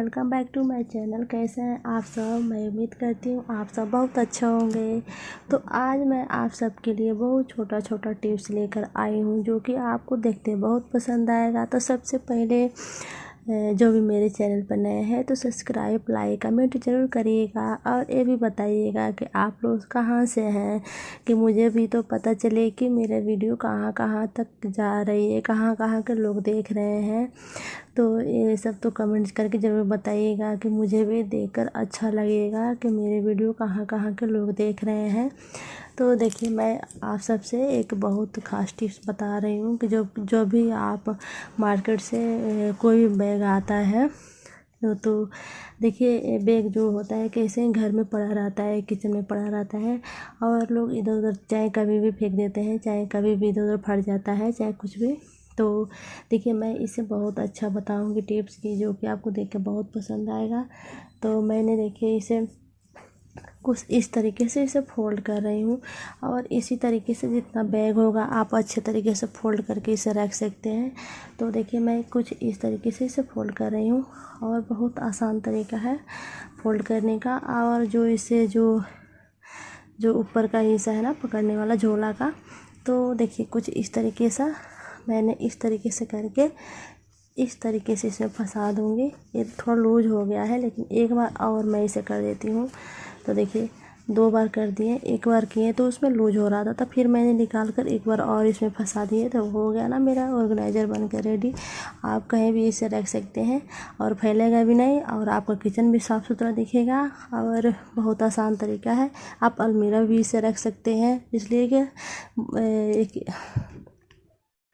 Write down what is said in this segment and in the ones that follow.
Welcome back to my channel. कैसे हैं आप सब? मैं उम्मीद करती हूँ आप सब बहुत अच्छे होंगे। तो आज मैं आप सबके लिए बहुत छोटा छोटा टिप्स लेकर आई हूँ जो कि आपको देखते बहुत पसंद आएगा। तो सबसे पहले जो भी मेरे चैनल पर नए हैं तो सब्सक्राइब, लाइक, कमेंट ज़रूर करिएगा और ये भी बताइएगा कि आप लोग कहाँ से हैं, कि मुझे भी तो पता चले कि मेरा वीडियो कहाँ कहाँ तक जा रही है, कहाँ कहाँ के लोग देख रहे हैं। तो ये सब तो कमेंट्स करके ज़रूर बताइएगा कि मुझे भी देखकर अच्छा लगेगा कि मेरे वीडियो कहाँ कहाँ के लोग देख रहे हैं। तो देखिए, मैं आप सबसे एक बहुत ख़ास टिप्स बता रही हूँ कि जो भी आप मार्केट से कोई भी बैग आता है तो देखिए, बैग जो होता है कैसे घर में पड़ा रहता है, किचन में पड़ा रहता है और लोग इधर उधर चाहे कभी भी फेंक देते हैं, चाहे कभी भी इधर उधर फट जाता है, चाहे कुछ भी। तो देखिए, मैं इसे बहुत अच्छा बताऊंगी टिप्स की जो कि आपको देख के बहुत पसंद आएगा। तो मैंने देखिए इसे कुछ इस तरीके से इसे फ़ोल्ड कर रही हूँ और इसी तरीके से जितना बैग होगा आप अच्छे तरीके से फ़ोल्ड करके इसे रख सकते हैं। तो देखिए, मैं कुछ इस तरीके से इसे फ़ोल्ड कर रही हूँ और बहुत आसान तरीका है फ़ोल्ड करने का। और जो इसे जो ऊपर का हिस्सा है ना, पकड़ने वाला झोला का, तो देखिए कुछ इस तरीके से मैंने इस तरीके से करके इस तरीके से इसे फंसा दूँगी। ये थोड़ा लूज हो गया है, लेकिन एक बार और मैं इसे कर देती हूँ। तो देखिए, 2 बार कर दिए, एक बार किए तो उसमें लूज हो रहा था, फिर मैंने निकाल कर एक बार और इसमें फंसा दिए तो हो गया ना मेरा ऑर्गेनाइज़र बनकर रेडी। आप कहीं भी इसे रख सकते हैं और फैलेगा भी नहीं और आपका किचन भी साफ़ सुथरा दिखेगा। और बहुत आसान तरीका है। आप अलमीरा भी इसे रख सकते हैं, इसलिए कि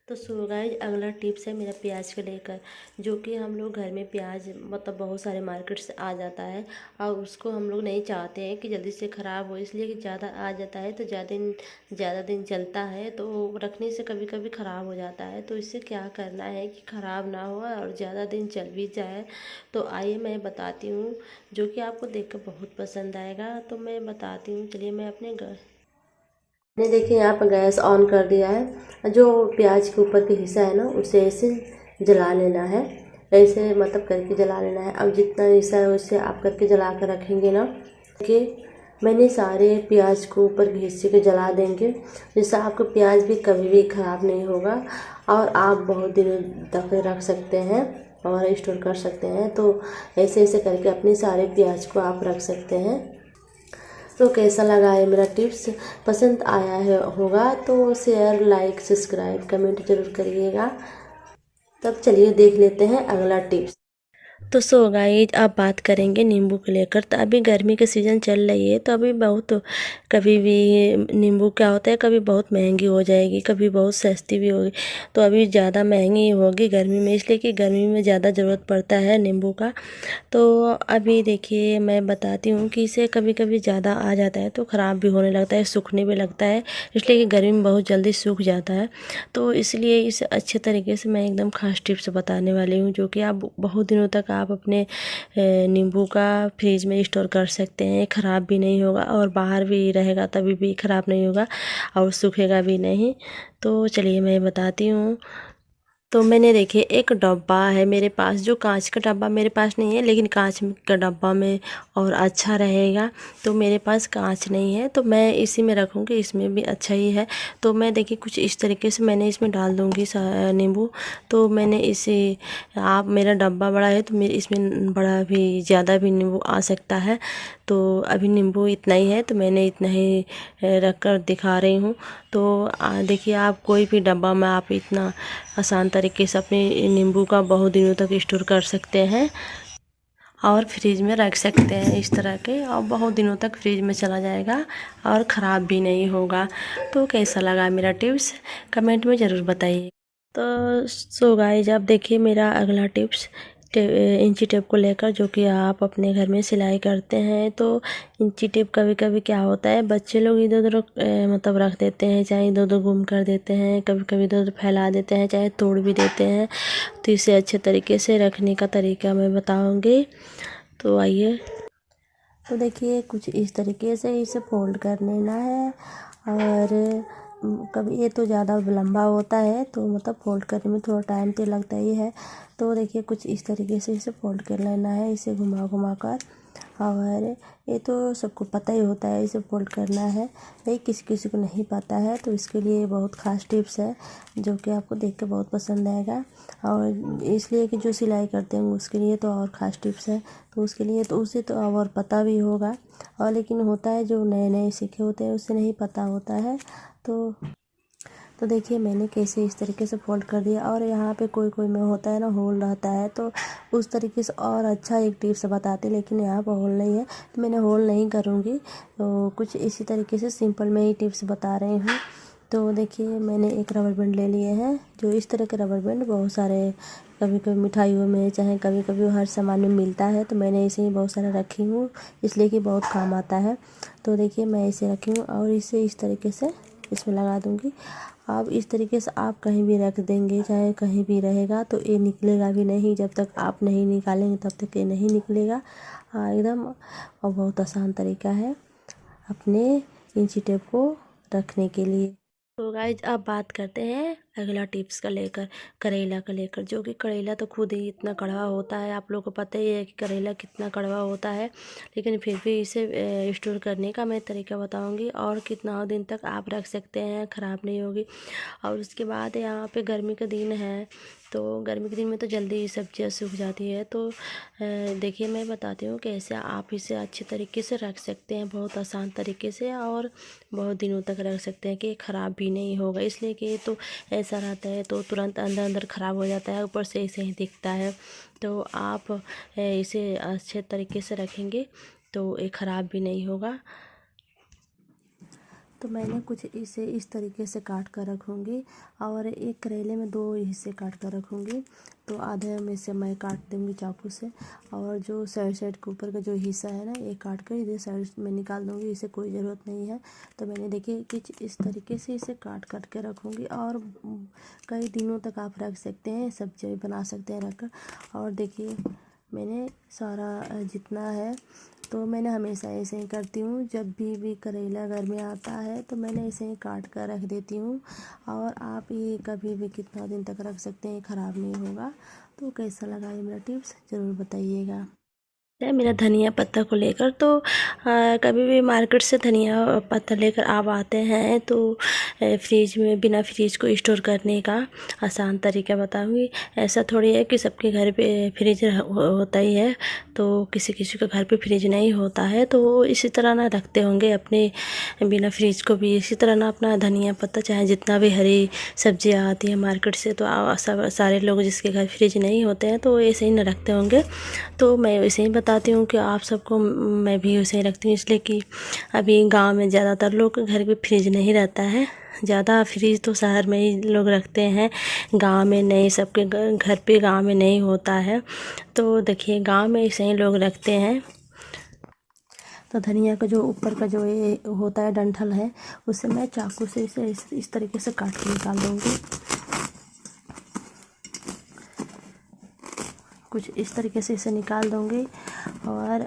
तो सो गाइस, अगला टिप्स है मेरा प्याज को लेकर, जो कि हम लोग घर में प्याज मतलब बहुत सारे मार्केट से आ जाता है और उसको हम लोग नहीं चाहते हैं कि जल्दी से ख़राब हो, इसलिए कि ज़्यादा आ जाता है तो ज़्यादा दिन चलता है तो रखने से कभी कभी ख़राब हो जाता है। तो इससे क्या करना है कि ख़राब ना हो और ज़्यादा दिन चल भी जाए। तो आइए मैं बताती हूँ, जो कि आपको देख कर बहुत पसंद आएगा। तो मैं बताती हूँ, चलिए मैं अपने मैंने देखिए यहाँ पर गैस ऑन कर दिया है। जो प्याज के ऊपर के हिस्सा है ना, उसे ऐसे जला लेना है, ऐसे मतलब करके जला लेना है। अब जितना हिस्सा है उससे आप करके जला कर रखेंगे ना कि मैंने सारे प्याज को ऊपर के हिस्से को जला देंगे, जिससे आपका प्याज भी कभी भी ख़राब नहीं होगा और आप बहुत दिनों तक रख सकते हैं और स्टोर कर सकते हैं। तो ऐसे ऐसे करके अपने सारे प्याज को आप रख सकते हैं। तो कैसा लगा है मेरा टिप्स? पसंद आया है होगा तो शेयर, लाइक, सब्सक्राइब, कमेंट ज़रूर करिएगा। तब चलिए देख लेते हैं अगला टिप्स। तो सो गाइस, अब बात करेंगे नींबू को लेकर। तो अभी गर्मी का सीज़न चल रही है तो अभी बहुत कभी भी नींबू क्या होता है, कभी बहुत महंगी हो जाएगी, कभी बहुत सस्ती भी होगी। तो अभी ज़्यादा महंगी होगी गर्मी में, इसलिए कि गर्मी में ज़्यादा ज़रूरत पड़ता है नींबू का। तो अभी देखिए मैं बताती हूँ कि इसे कभी कभी ज़्यादा आ जाता है तो ख़राब भी होने लगता है, सूखने भी लगता है, इसलिए कि गर्मी में बहुत जल्दी सूख जाता है। तो इसलिए इसे अच्छे तरीके से मैं एकदम खास टिप्स बताने वाली हूँ, जो कि आप बहुत दिनों तक आप अपने नींबू का फ्रिज में स्टोर कर सकते हैं, ख़राब भी नहीं होगा और बाहर भी रहेगा तभी भी ख़राब नहीं होगा और सूखेगा भी नहीं। तो चलिए मैं बताती हूँ। तो मैंने देखिए एक डब्बा है मेरे पास, जो कांच का डब्बा मेरे पास नहीं है, लेकिन कांच का डब्बा में और अच्छा रहेगा। तो मेरे पास कांच नहीं है तो मैं इसी में रखूँगी, इसमें भी अच्छा ही है। तो मैं देखिए कुछ इस तरीके से मैंने इसमें डाल दूँगी नींबू। तो मैंने इसे, आप मेरा डब्बा बड़ा है तो मेरे इसमें बड़ा भी ज़्यादा भी नींबू आ सकता है। तो अभी नींबू इतना ही है तो मैंने इतना ही रख कर दिखा रही हूँ। तो देखिए, आप कोई भी डब्बा में आप इतना आसान तरीके से अपने नींबू का बहुत दिनों तक स्टोर कर सकते हैं और फ्रिज में रख सकते हैं इस तरह के, और बहुत दिनों तक फ्रिज में चला जाएगा और ख़राब भी नहीं होगा। तो कैसा लगा मेरा टिप्स कमेंट में ज़रूर बताइए। तो सो गाइस, अब देखिए मेरा अगला टिप्स इंची टेप को लेकर, जो कि आप अपने घर में सिलाई करते हैं। तो इंची टेप कभी कभी क्या होता है, बच्चे लोग इधर उधर मतलब रख देते हैं, चाहे इधर उधर गुम कर देते हैं, कभी कभी इधर उधर फैला देते हैं, चाहे तोड़ भी देते हैं। तो इसे अच्छे तरीके से रखने का तरीका मैं बताऊंगी। तो आइए। तो देखिए कुछ इस तरीके से इसे फोल्ड कर लेना है और कभी ये तो ज़्यादा लंबा होता है तो मतलब फोल्ड करने में थोड़ा टाइम तो लगता ही है। तो देखिए कुछ इस तरीके से इसे फोल्ड कर लेना है, इसे घुमा घुमा कर। और ये तो सबको पता ही होता है, इसे फोल्ड करना है। भाई किसी किसी को नहीं पता है तो इसके लिए बहुत ख़ास टिप्स है जो कि आपको देख के बहुत पसंद आएगा। और इसलिए कि जो सिलाई करते हैं उसके लिए तो और ख़ास टिप्स है, तो उसके लिए तो उसे तो और पता भी होगा। और लेकिन होता है जो नए नए सीखे होते हैं उससे नहीं पता होता है। तो देखिए मैंने कैसे इस तरीके से फोल्ड कर दिया। और यहाँ पे कोई कोई में होता है ना होल रहता है, तो उस तरीके से और अच्छा एक टिप्स बताते, लेकिन यहाँ पर होल नहीं है तो मैंने होल नहीं करूँगी। तो कुछ इसी तरीके से सिंपल में ही टिप्स बता रही हूँ। तो देखिए मैंने एक रबर बैंड ले लिए हैं। जो इस तरह के रबर बैंड बहुत सारे कभी कभी मिठाइयों में चाहे कभी कभी हर सामान में मिलता है, तो मैंने इसे ही बहुत सारा रखी हूँ इसलिए कि बहुत काम आता है। तो देखिए मैं इसे रखी हूँ और इसे इस तरीके से इसमें लगा दूँगी। अब इस तरीके से आप कहीं भी रख देंगे चाहे कहीं भी रहेगा तो ये निकलेगा भी नहीं, जब तक आप नहीं निकालेंगे तब तक ये नहीं निकलेगा एकदम। और बहुत आसान तरीका है अपने इंची टेप को रखने के लिए। तो गाइज अब बात करते हैं अगला टिप्स का लेकर, करेला का लेकर। जो कि करेला तो खुद ही इतना कड़वा होता है, आप लोगों को पता ही है कि करेला कितना कड़वा होता है, लेकिन फिर भी इसे स्टोर करने का मैं तरीका बताऊंगी और कितना दिन तक आप रख सकते हैं, ख़राब नहीं होगी। और उसके बाद यहाँ पे गर्मी का दिन है, तो गर्मी के दिन में तो जल्दी ही सब्जियाँ सूख जाती है। तो देखिए मैं बताती हूँ कैसे आप इसे अच्छे तरीके से रख सकते हैं, बहुत आसान तरीके से, और बहुत दिनों तक रख सकते हैं कि ख़राब भी नहीं होगा। इसलिए कि तो ऐसा रहता है तो तुरंत अंदर अंदर ख़राब हो जाता है, ऊपर से ऐसे ही दिखता है। तो आप इसे अच्छे तरीके से रखेंगे तो ये ख़राब भी नहीं होगा। तो मैंने कुछ इसे इस तरीके से काट कर रखूँगी और एक करेले में 2 हिस्से काट कर रखूँगी। तो आधे में से मैं काट दूँगी चाकू से, और जो साइड साइड के ऊपर का जो हिस्सा है ना ये काट कर इधर साइड में निकाल दूँगी, इसे कोई ज़रूरत नहीं है। तो मैंने देखिए कि इस तरीके से इसे काट काट के रखूँगी और कई दिनों तक आप रख सकते हैं, सब्जी भी बना सकते हैं रख कर। और देखिए मैंने सारा जितना है तो मैंने हमेशा ऐसे ही करती हूँ, जब भी करेला घर में आता है तो मैंने ऐसे ही काट कर रख देती हूँ। और आप ये कभी भी कितना दिन तक रख सकते हैं, ख़राब नहीं होगा। तो कैसा लगा ये मेरा टिप्स ज़रूर बताइएगा। है मेरा धनिया पत्ता को लेकर। तो कभी भी मार्केट से धनिया पत्ता लेकर आप आते हैं तो फ्रिज में बिना फ्रिज को स्टोर करने का आसान तरीका बताऊंगी। ऐसा थोड़ी है कि सबके घर पे फ्रिज होता ही है, तो किसी किसी के घर पे फ्रिज नहीं होता है, तो वो इसी तरह ना रखते होंगे अपने बिना फ्रिज को भी। इसी तरह ना अपना धनिया पत्ता चाहे जितना भी हरी सब्जियाँ आती हैं मार्केट से, तो सब सारे लोग जिसके घर फ्रिज नहीं होते हैं तो ऐसे ही ना रखते होंगे। तो मैं वैसे ही बताती हूँ कि आप सबको, मैं भी वैसे ही रखती हूँ। इसलिए कि अभी गांव में ज़्यादातर लोग के घर पे फ्रिज नहीं रहता है, ज़्यादा फ्रिज तो शहर में ही लोग रखते हैं, गांव में नहीं, सबके घर पे गांव में नहीं होता है। तो देखिए गांव में ऐसे ही लोग रखते हैं। तो धनिया का जो ऊपर का जो ये होता है डंठल है, उसे मैं चाकू से इसे इस तरीके से काट के निकाल दूँगी। कुछ इस तरीके से इसे निकाल दूँगी। और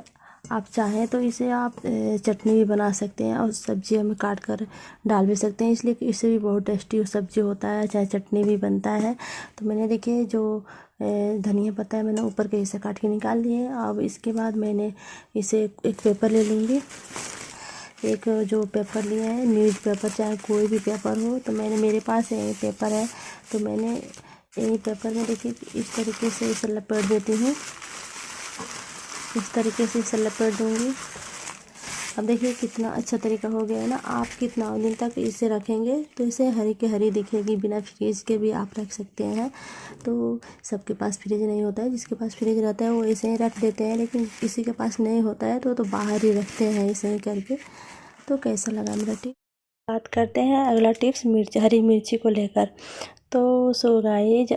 आप चाहें तो इसे आप चटनी भी बना सकते हैं और सब्जियों में काट कर डाल भी सकते हैं, इसलिए कि इससे भी बहुत टेस्टी सब्जी होता है, चाहे चटनी भी बनता है। तो मैंने देखिए जो धनिया पत्ता है मैंने ऊपर के हिस्से काट के निकाल दिए। अब इसके बाद मैंने इसे एक पेपर ले लूँगी, एक जो पेपर लिया है न्यूज़ पेपर चाहे कोई भी पेपर हो, तो मेरे पास ये पेपर है। तो मैंने यही पेपर में देखिए इस तरीके से इसे लपेट देती हूँ, इस तरीके से इसे लपेट दूँगी। अब देखिए कितना अच्छा तरीका हो गया है ना। आप कितना दिन तक इसे रखेंगे तो इसे हरी के हरी दिखेगी, बिना फ्रिज के भी आप रख सकते हैं। तो सबके पास फ्रिज नहीं होता है, जिसके पास फ्रिज रहता है वो ऐसे ही रख देते हैं, लेकिन किसी के पास नहीं होता है तो बाहर ही रखते हैं ऐसे ही करके। तो कैसा लगा मेरा टिप्स। बात करते हैं अगला टिप्स हरी मिर्ची को लेकर। तो सो गाइज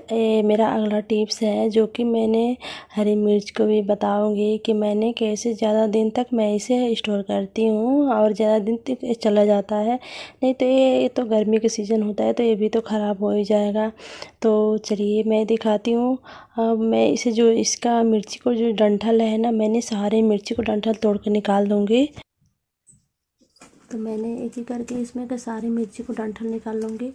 मेरा अगला टिप्स है जो कि मैंने हरी मिर्च को भी बताऊंगी कि मैंने कैसे ज़्यादा दिन तक मैं इसे स्टोर करती हूँ और ज़्यादा दिन तक ये चला जाता है। नहीं तो ये तो गर्मी का सीज़न होता है तो ये भी तो ख़राब हो ही जाएगा। तो चलिए मैं दिखाती हूँ। अब मैं इसे जो इसका मिर्ची को जो डंठल है ना, मैंने सारे मिर्ची को डंठल तोड़ कर निकाल दूँगी। तो मैंने एक एक करके इसमें के सारी मिर्ची को डंठल निकाल लूँगी।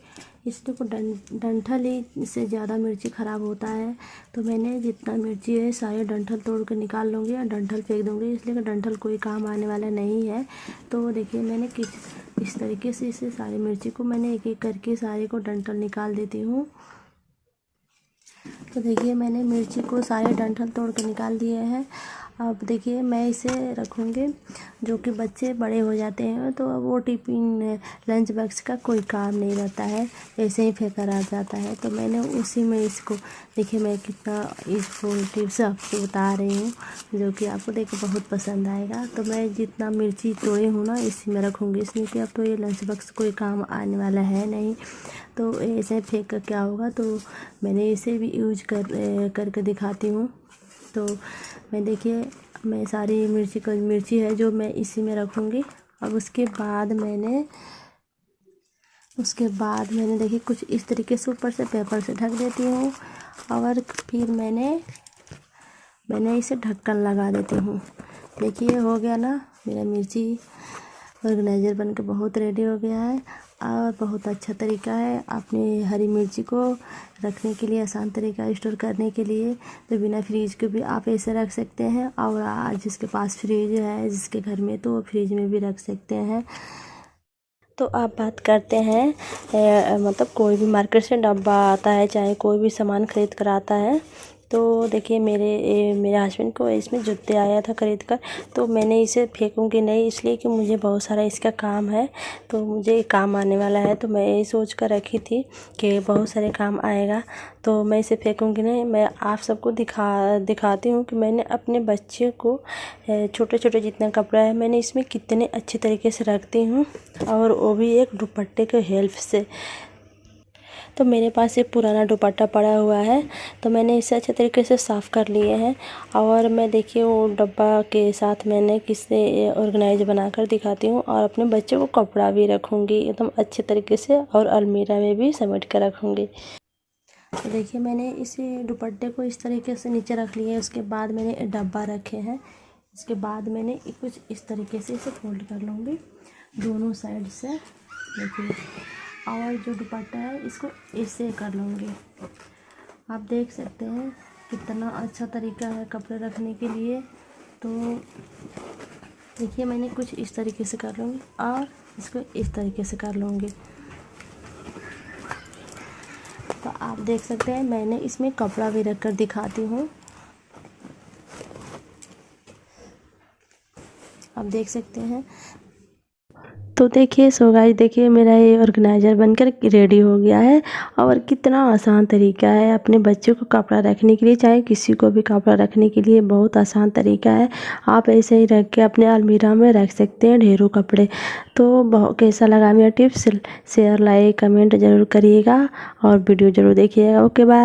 इसको डंठल ही से ज़्यादा मिर्ची ख़राब होता है, तो मैंने जितना मिर्ची है सारे डंठल तोड़ के निकाल लूँगी और डंठल फेंक दूँगी, इसलिए कि डंठल कोई काम आने वाला नहीं है। तो देखिए मैंने इस तरीके से इसे सारी मिर्ची को मैंने एक एक करके सारे को डंठल निकाल देती हूँ। तो देखिए मैंने मिर्ची को सारे डंठल तोड़ के निकाल दिए हैं। अब देखिए मैं इसे रखूँगी, जो कि बच्चे बड़े हो जाते हैं तो अब वो टिफ़िन लंच बॉक्स का कोई काम नहीं रहता है, ऐसे ही फेंका रह जाता है। तो मैंने उसी में इसको देखिए मैं कितना इसको टिप्स आपको बता रही हूँ, जो कि आपको देख के बहुत पसंद आएगा। तो मैं जितना मिर्ची तोड़ी हूँ ना इसी में रखूँगी, इसलिए कि अब तो ये लंच बॉक्स कोई काम आने वाला है नहीं, तो ऐसे फेंक कर क्या होगा। तो मैंने इसे भी यूज करके दिखाती हूँ। तो मैं देखिए मैं सारी मिर्ची है जो मैं इसी में रखूँगी। अब उसके बाद मैंने देखिए कुछ इस तरीके से ऊपर से पेपर से ढक देती हूँ और फिर मैंने इसे ढक्कन लगा देती हूँ। देखिए हो गया ना, मेरा मिर्ची ऑर्गेनाइज़र बन के बहुत रेडी हो गया है और बहुत अच्छा तरीका है अपनी हरी मिर्ची को रखने के लिए, आसान तरीका स्टोर करने के लिए। तो बिना फ्रीज के भी आप ऐसे रख सकते हैं, और आज जिसके पास फ्रीज है जिसके घर में, तो वो फ्रीज में भी रख सकते हैं। तो आप बात करते हैं मतलब कोई भी मार्केट से डब्बा आता है, चाहे कोई भी सामान खरीद कर आता है, तो देखिए मेरे हस्बैंड को इसमें जूते आया था खरीद कर, तो मैंने इसे फेंकूंगी नहीं, इसलिए कि मुझे बहुत सारा इसका काम है, तो मुझे काम आने वाला है। तो मैं ये सोच कर रखी थी कि बहुत सारे काम आएगा, तो मैं इसे फेंकूंगी नहीं। मैं आप सबको दिखाती हूँ कि मैंने अपने बच्चे को छोटे छोटे जितना कपड़ा है मैंने इसमें कितने अच्छे तरीके से रखती हूँ, और वो भी एक दुपट्टे के हेल्प से। तो मेरे पास एक पुराना दुपट्टा पड़ा हुआ है, तो मैंने इसे अच्छे तरीके से साफ़ कर लिए हैं। और मैं देखिए वो डब्बा के साथ मैंने किससे ऑर्गेनाइज बनाकर दिखाती हूँ, और अपने बच्चे को कपड़ा भी रखूँगी एकदम अच्छे तरीके से, और अलमीरा में भी समेट कर रखूँगी। तो देखिए मैंने इसे दुपट्टे को इस तरीके से नीचे रख लिया है। उसके बाद मैंने डब्बा रखे हैं, इसके बाद मैंने कुछ इस तरीके से इसे फोल्ड कर लूँगी दोनों साइड से। देखिए, और जो दुपट्टा है इसको ऐसे कर लूँगी। आप देख सकते हैं कितना अच्छा तरीका है कपड़े रखने के लिए। तो देखिए मैंने कुछ इस तरीके से कर लूँगी और इसको इस तरीके से कर लूँगी। तो आप देख सकते हैं मैंने इसमें कपड़ा भी रख कर दिखाती हूँ। आप देख सकते हैं। तो देखिए सो गाइस, देखिए मेरा ये ऑर्गेनाइज़र बनकर रेडी हो गया है, और कितना आसान तरीका है अपने बच्चों को कपड़ा रखने के लिए, चाहे किसी को भी कपड़ा रखने के लिए बहुत आसान तरीका है। आप ऐसे ही रख के अपने अलमीरा में रख सकते हैं ढेरों कपड़े। तो बहुत कैसा लगा मेरा टिप्स, शेयर लाइक कमेंट ज़रूर करिएगा और वीडियो ज़रूर देखिएगा। Okay bye.